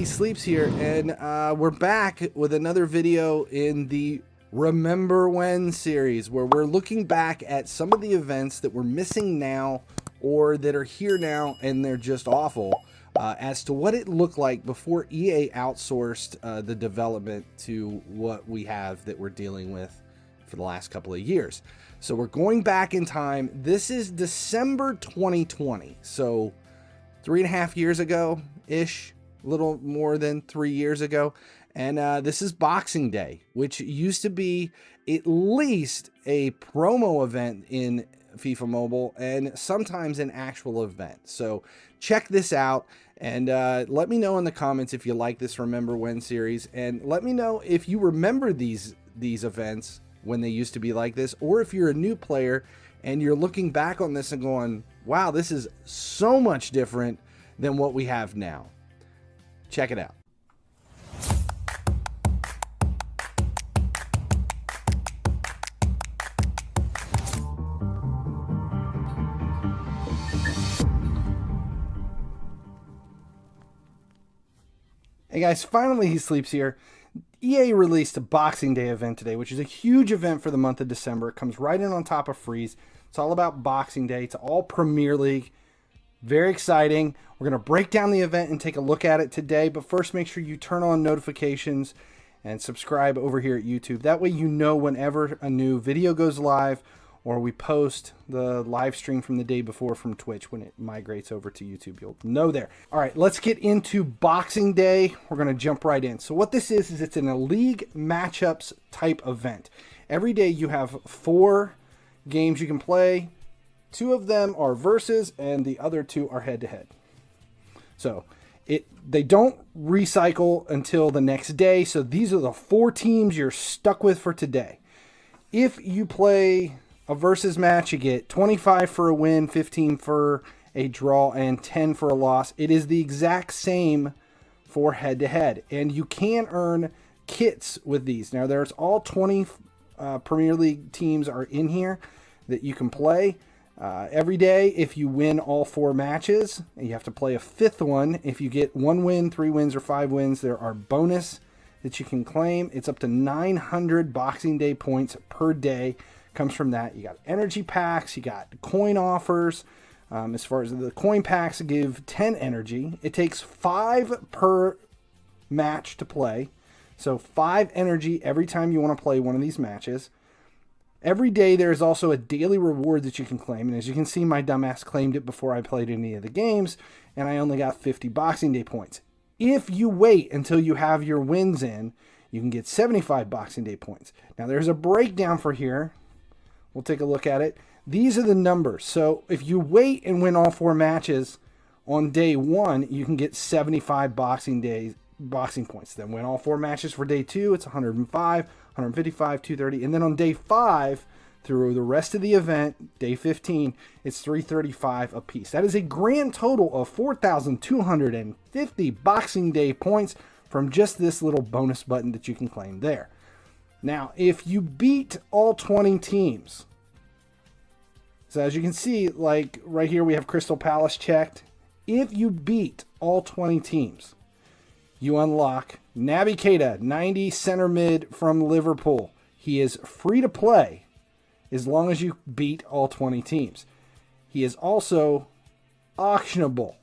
Sleeps here, and we're back with another video in the Remember When series, where we're looking back at some of the events that we're missing now or that are here now and they're just awful, as to what it looked like before EA outsourced the development to what we have that we're dealing with for the last couple of years. So we're going back in time. This is December 2020, so 3.5 years ago-ish, a little more than 3 years ago. And this is Boxing Day, which used to be at least a promo event in FIFA Mobile and sometimes an actual event. So check this out and let me know in the comments if you like this Remember When series, and let me know if you remember these events when they used to be like this, or if you're a new player and you're looking back on this and going, wow, this is so much different than what we have now. Check it out. Hey guys, finally he sleeps here. EA released a Boxing Day event today, which is a huge event for the month of December. It comes right in on top of Freeze. It's all about Boxing Day. It's all Premier League. Very exciting. We're going to break down the event and take a look at it today. But first, make sure you turn on notifications and subscribe over here at YouTube. That way you know whenever a new video goes live or we post the live stream from the day before from Twitch when it migrates over to YouTube. You'll know there. All right, let's get into Boxing Day. We're going to jump right in. So what this is it's in a league matchups type event. Every day you have 4 games you can play. 2 of them are versus and the other 2 are head-to-head. So they don't recycle until the next day. So these are the 4 teams you're stuck with for today. If you play a versus match, you get 25 for a win, 15 for a draw, and 10 for a loss. It is the exact same for head-to-head. And you can earn kits with these. Now, there's all 20 Premier League teams are in here that you can play. Every day, if you win all 4 matches, you have to play a 5th one. If you get 1 win, 3 wins, or 5 wins, there are bonus that you can claim. It's up to 900 Boxing Day points per day. Comes from that. You got energy packs, you got coin offers. As far as the coin packs give 10 energy. It takes 5 per match to play. So 5 energy every time you want to play one of these matches. Every day there is also a daily reward that you can claim. And as you can see, my dumbass claimed it before I played any of the games. And I only got 50 Boxing Day points. If you wait until you have your wins in, you can get 75 Boxing Day points. Now there's a breakdown for here. We'll take a look at it. These are the numbers. So if you wait and win all 4 matches on day 1, you can get 75 boxing points. Then win all 4 matches for day 2, it's 105, 155, 230. And then on day 5, through the rest of the event, day 15, it's 335 apiece. That is a grand total of 4,250 Boxing Day points from just this little bonus button that you can claim there. Now, if you beat all 20 teams, so as you can see, like right here, we have Crystal Palace checked. If you beat all 20 teams, you unlock Naby Keita, 90 center mid from Liverpool. He is free to play as long as you beat all 20 teams. He is also auctionable,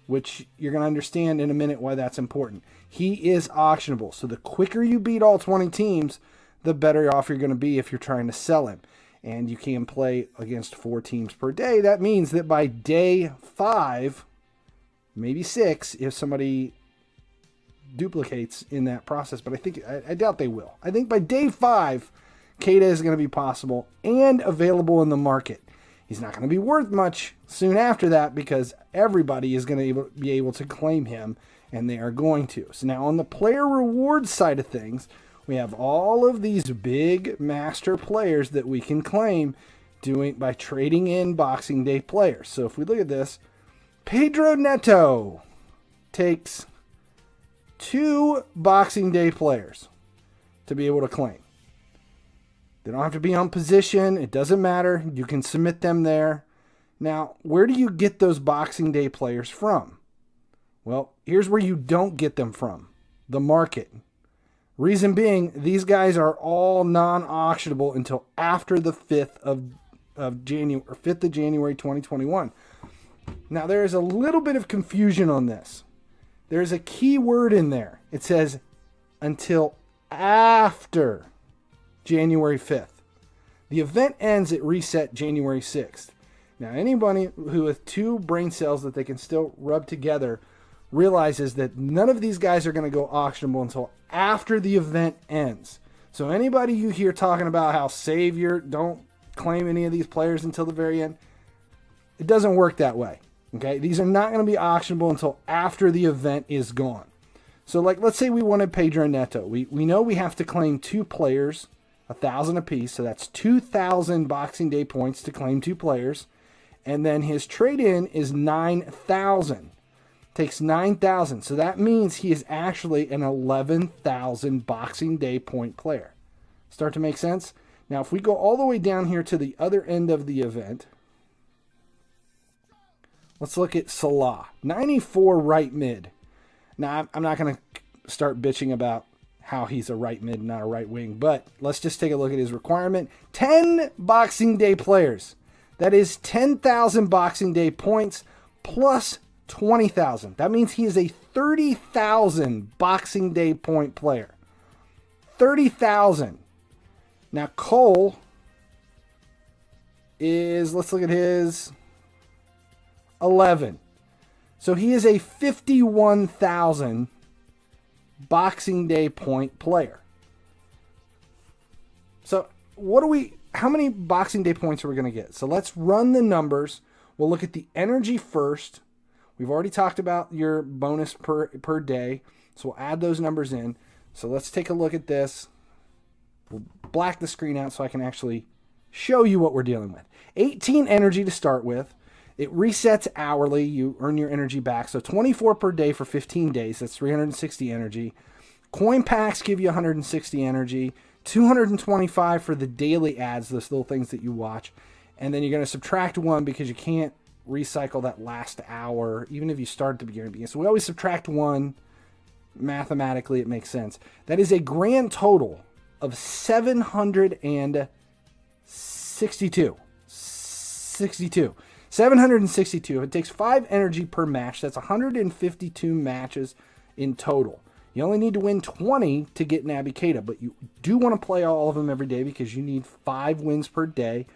which you're going to understand in a minute why that's important. He is auctionable. So the quicker you beat all 20 teams, the better off you're going to be if you're trying to sell him. And you can play against 4 teams per day. That means that by day 5, maybe 6, if somebody duplicates in that process, but I doubt they will. I think by day 5, Keita is going to be possible and available in the market. He's not going to be worth much soon after that because everybody is going to be able to claim him, and they are going to. So now on the player rewards side of things, we have all of these big master players that we can claim by trading in Boxing Day players. So if we look at this, Pedro Neto takes 2 Boxing Day players to be able to claim. They don't have to be on position. It doesn't matter. You can submit them there. Now, where do you get those Boxing Day players from? Well, here's where you don't get them from. The market. Reason being, these guys are all non-auctionable until after the 5th of January 2021. Now, there is a little bit of confusion on this. There's a key word in there. It says until after January 5th. The event ends at reset January 6th. Now, anybody who has two brain cells that they can still rub together realizes that none of these guys are going to go auctionable until after the event ends. So anybody you hear talking about how Savior, don't claim any of these players until the very end, it doesn't work that way. Okay, these are not going to be auctionable until after the event is gone. So, like, let's say we wanted Pedro Neto. We know we have to claim two players, 1,000 apiece. So that's 2,000 Boxing Day points to claim two players. And then his trade-in is 9,000. Takes 9,000. So that means he is actually an 11,000 Boxing Day point player. Start to make sense? Now, if we go all the way down here to the other end of the event, let's look at Salah. 94 right mid. Now, I'm not going to start bitching about how he's a right mid, not a right wing, but let's just take a look at his requirement. 10 Boxing Day players. That is 10,000 Boxing Day points plus 20,000. That means he is a 30,000 Boxing Day point player. 30,000. Now, Cole is, let's look at his 11. So he is a 51,000 Boxing Day point player. So how many Boxing Day points are we going to get? So let's run the numbers. We'll look at the energy first. We've already talked about your bonus per day. So we'll add those numbers in. So let's take a look at this. We'll black the screen out so I can actually show you what we're dealing with. 18 energy to start with. It resets hourly. You earn your energy back. So 24 per day for 15 days. That's 360 energy. Coin packs give you 160 energy. 225 for the daily ads, those little things that you watch. And then you're going to subtract 1 because you can't recycle that last hour, even if you start at the beginning. So we always subtract 1. Mathematically, it makes sense. That is a grand total of 762. 762. If it takes 5 energy per match, that's 152 matches in total. You only need to win 20 to get Naby Keita, but you do want to play all of them every day because you need 5 wins per day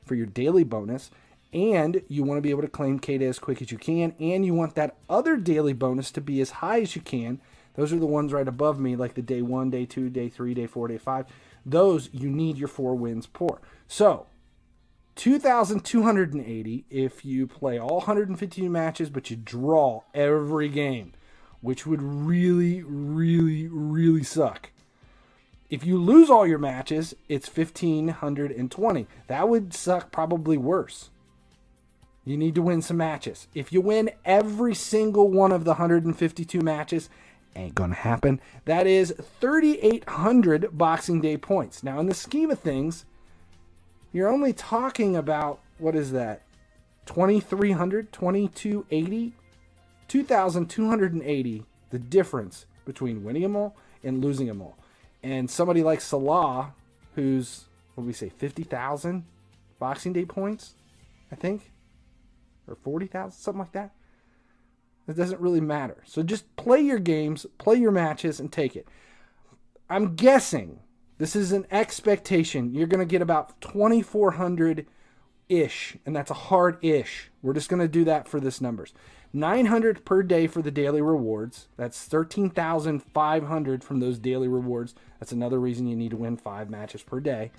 for your daily bonus, and you want to be able to claim Keita as quick as you can, and you want that other daily bonus to be as high as you can. Those are the ones right above me, like the day 1, day 2, day 3, day 4, day 5. Those, you need your 4 wins per. So, 2,280 if you play all 152 matches, but you draw every game, which would really, really, really suck. If you lose all your matches, it's 1,520. That would suck probably worse. You need to win some matches. If you win every single one of the 152 matches, ain't gonna happen. That is 3,800 Boxing Day points. Now, in the scheme of things, you're only talking about, what is that? 2,300, 2,280, 2,280. The difference between winning them all and losing them all. And somebody like Salah, who's, what do we say, 50,000 Boxing Day points, I think, or 40,000, something like that. It doesn't really matter. So just play your games, play your matches, and take it. I'm guessing, this is an expectation, you're going to get about 2,400-ish, and that's a hard-ish. We're just going to do that for this numbers. 900 per day for the daily rewards. That's 13,500 from those daily rewards. That's another reason you need to win 5 matches per day.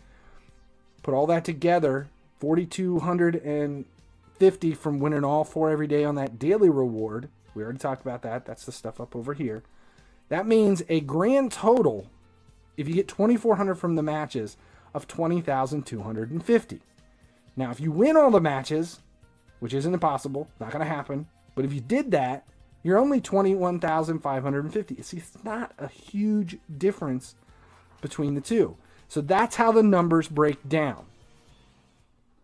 Put all that together, 4,250 from winning all 4 every day on that daily reward. We already talked about that. That's the stuff up over here. That means a grand total, if you get 2,400 from the matches, of 20,250. Now, if you win all the matches, which isn't impossible, not going to happen, but if you did that, you're only 21,550. See, it's not a huge difference between the two. So that's how the numbers break down.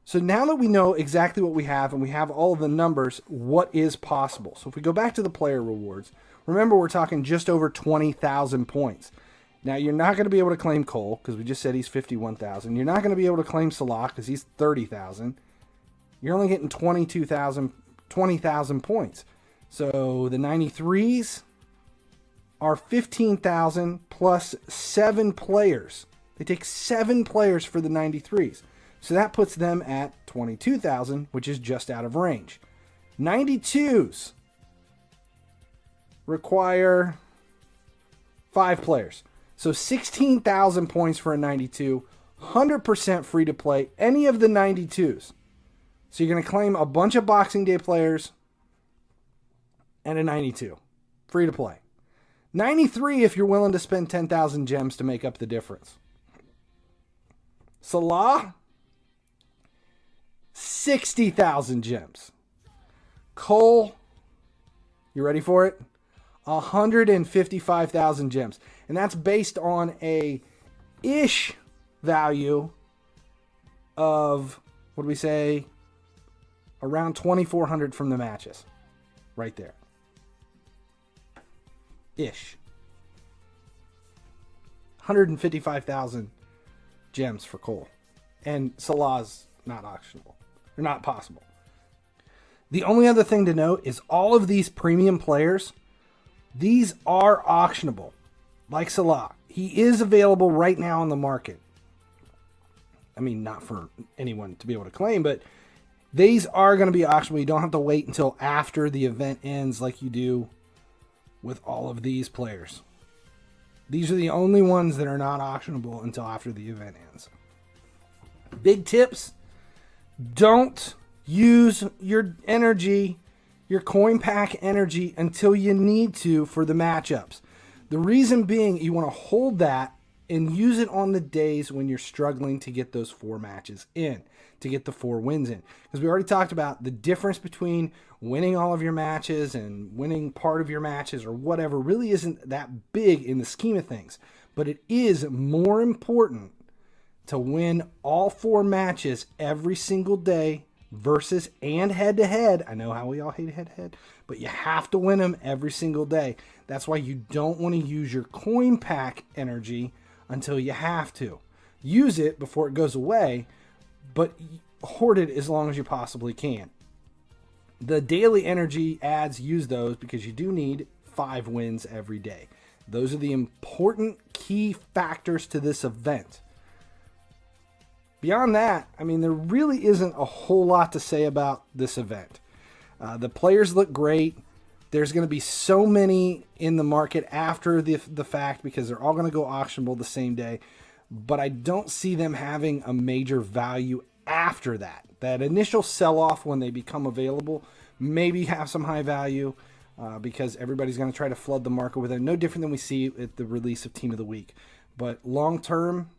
So now that we know exactly what we have and we have all of the numbers, what is possible? So if we go back to the player rewards, remember we're talking just over 20,000 points. Now you're not going to be able to claim Cole because we just said he's 51,000. You're not going to be able to claim Salah because he's 30,000. You're only getting 20,000 points. So the 93s are 15,000 plus 7 players. They take 7 players for the 93s. So that puts them at 22,000, which is just out of range. 92s require 5 players. So 16,000 points for a 92, 100% free to play, any of the 92s. So you're going to claim a bunch of Boxing Day players and a 92, free to play. 93 if you're willing to spend 10,000 gems to make up the difference. Salah, 60,000 gems. Cole, you ready for it? 155,000 gems. And that's based on a ish value of, what do we say, around 2,400 from the matches. Right there. Ish. 155,000 gems for Cole. And Salah's not auctionable. They're not possible. The only other thing to note is all of these premium players, these are auctionable. Like Salah. He is available right now on the market. I mean, not for anyone to be able to claim, but these are going to be auctionable. You don't have to wait until after the event ends like you do with all of these players. These are the only ones that are not auctionable until after the event ends. Big tips. Don't use your energy, your coin pack energy, until you need to for the matchups. The reason being, you want to hold that and use it on the days when you're struggling to get those 4 matches in, to get the 4 wins in. Because we already talked about the difference between winning all of your matches and winning part of your matches or whatever really isn't that big in the scheme of things. But it is more important to win all 4 matches every single day versus and head-to-head. I know how we all hate head-to-head, but you have to win them every single day. That's why you don't want to use your coin pack energy until you have to. Use it before it goes away, but hoard it as long as you possibly can. The daily energy ads, use those because you do need 5 wins every day. Those are the important key factors to this event. Beyond that, I mean, there really isn't a whole lot to say about this event. The players look great. There's going to be so many in the market after the fact because they're all going to go auctionable the same day. But I don't see them having a major value after that. That initial sell-off when they become available maybe have some high value because everybody's going to try to flood the market with it. No different than we see at the release of Team of the Week. But long-term,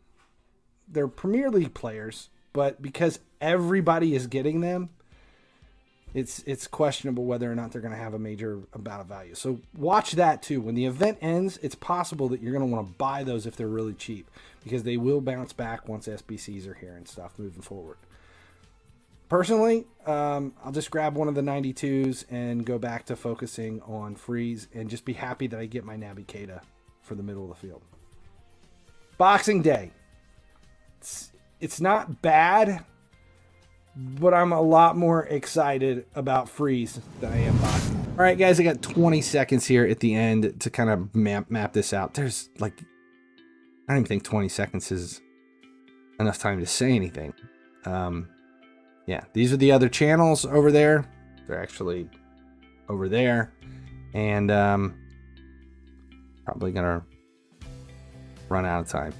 they're Premier League players, but because everybody is getting them, it's questionable whether or not they're going to have a major amount of value. So watch that too. When the event ends, it's possible that you're going to want to buy those if they're really cheap because they will bounce back once SBCs are here and stuff moving forward. Personally, I'll just grab one of the 92s and go back to focusing on freeze and just be happy that I get my Naby Keita for the middle of the field. Boxing Day. It's not bad, but I'm a lot more excited about freeze than I am boxing. All right, guys, I got 20 seconds here at the end to kind of map this out. There's like, I don't even think 20 seconds is enough time to say anything. Yeah, these are the other channels over there. They're actually over there. And probably going to run out of time.